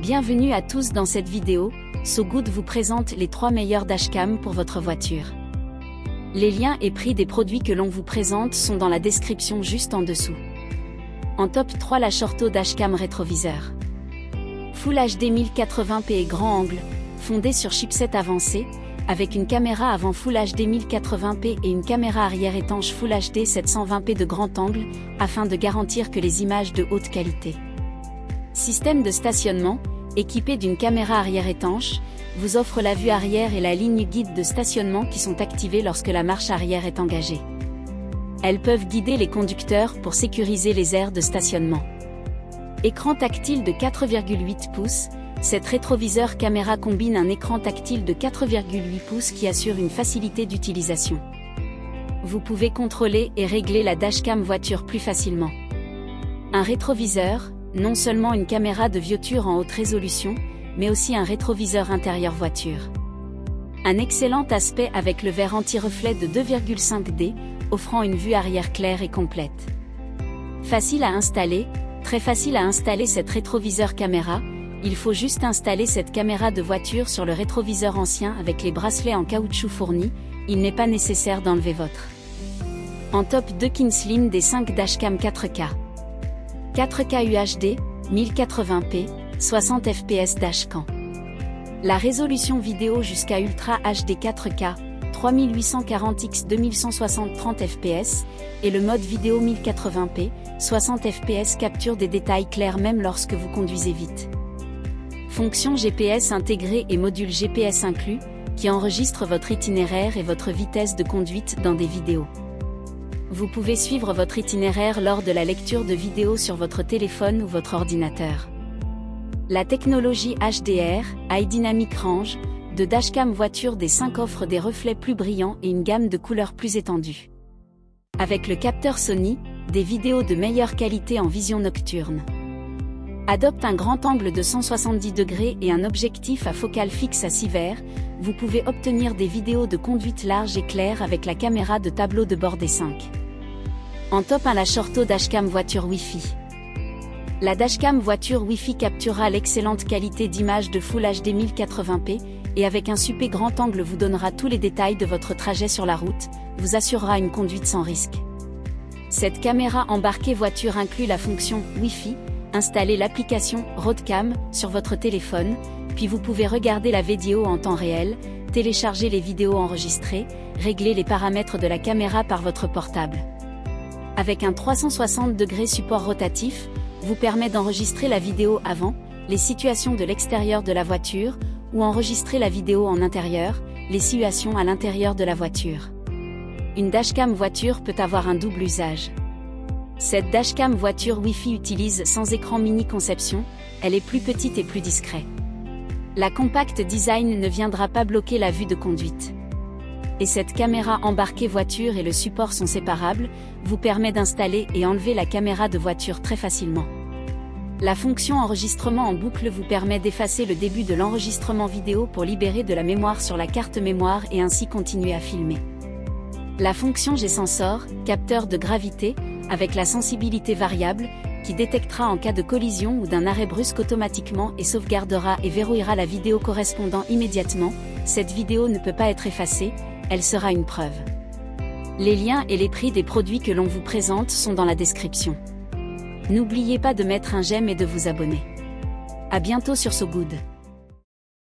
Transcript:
Bienvenue à tous dans cette vidéo. So Good vous présente les 3 meilleurs dashcams pour votre voiture. Les liens et prix des produits que l'on vous présente sont dans la description juste en dessous. En top 3, la Shorto Dashcam rétroviseur. Full HD 1080p et grand angle, fondé sur chipset avancé, avec une caméra avant Full HD 1080p et une caméra arrière étanche Full HD 720p de grand angle, afin de garantir que les images de haute qualité. Système de stationnement, équipé d'une caméra arrière étanche, vous offre la vue arrière et la ligne guide de stationnement qui sont activées lorsque la marche arrière est engagée. Elles peuvent guider les conducteurs pour sécuriser les aires de stationnement. Écran tactile de 4,8 pouces, cette rétroviseur caméra combine un écran tactile de 4,8 pouces qui assure une facilité d'utilisation. Vous pouvez contrôler et régler la dashcam voiture plus facilement. Un rétroviseur, non seulement une caméra de voiture en haute résolution, mais aussi un rétroviseur intérieur voiture. Un excellent aspect avec le verre anti-reflet de 2,5D, offrant une vue arrière claire et complète. Facile à installer, très facile à installer cette rétroviseur caméra, il faut juste installer cette caméra de voiture sur le rétroviseur ancien avec les bracelets en caoutchouc fournis, il n'est pas nécessaire d'enlever votre. En top 2, Kinsling des 5 dashcam 4K. 4K UHD, 1080p, 60 fps dashcam. La résolution vidéo jusqu'à Ultra HD 4K, 3840x 2160 30 fps, et le mode vidéo 1080p, 60 fps capture des détails clairs même lorsque vous conduisez vite. Fonction GPS intégrée et module GPS inclus, qui enregistre votre itinéraire et votre vitesse de conduite dans des vidéos. Vous pouvez suivre votre itinéraire lors de la lecture de vidéos sur votre téléphone ou votre ordinateur. La technologie HDR, High Dynamic Range, de dashcam voiture des 5 offre des reflets plus brillants et une gamme de couleurs plus étendue. Avec le capteur Sony, des vidéos de meilleure qualité en vision nocturne. Adopte un grand angle de 170 degrés et un objectif à focale fixe à 6 verres, vous pouvez obtenir des vidéos de conduite large et claire avec la caméra de tableau de bord des 5. En top 1, la Shorto Dashcam voiture Wi-Fi. La dashcam voiture Wi-Fi capturera l'excellente qualité d'image de Full HD 1080p, et avec un super grand angle vous donnera tous les détails de votre trajet sur la route, vous assurera une conduite sans risque. Cette caméra embarquée voiture inclut la fonction Wi-Fi, installez l'application Roadcam sur votre téléphone, puis vous pouvez regarder la vidéo en temps réel, télécharger les vidéos enregistrées, régler les paramètres de la caméra par votre portable. Avec un 360 degrés support rotatif, vous permet d'enregistrer la vidéo avant, les situations de l'extérieur de la voiture, ou enregistrer la vidéo en intérieur, les situations à l'intérieur de la voiture. Une dashcam voiture peut avoir un double usage. Cette dashcam voiture Wi-Fi utilise sans écran mini conception, elle est plus petite et plus discrète. La compact design ne viendra pas bloquer la vue de conduite. Et cette caméra embarquée voiture et le support sont séparables, vous permet d'installer et enlever la caméra de voiture très facilement. La fonction enregistrement en boucle vous permet d'effacer le début de l'enregistrement vidéo pour libérer de la mémoire sur la carte mémoire et ainsi continuer à filmer. La fonction G-Sensor, capteur de gravité, avec la sensibilité variable, qui détectera en cas de collision ou d'un arrêt brusque automatiquement et sauvegardera et verrouillera la vidéo correspondant immédiatement. Cette vidéo ne peut pas être effacée, elle sera une preuve. Les liens et les prix des produits que l'on vous présente sont dans la description. N'oubliez pas de mettre un j'aime et de vous abonner. À bientôt sur So Good.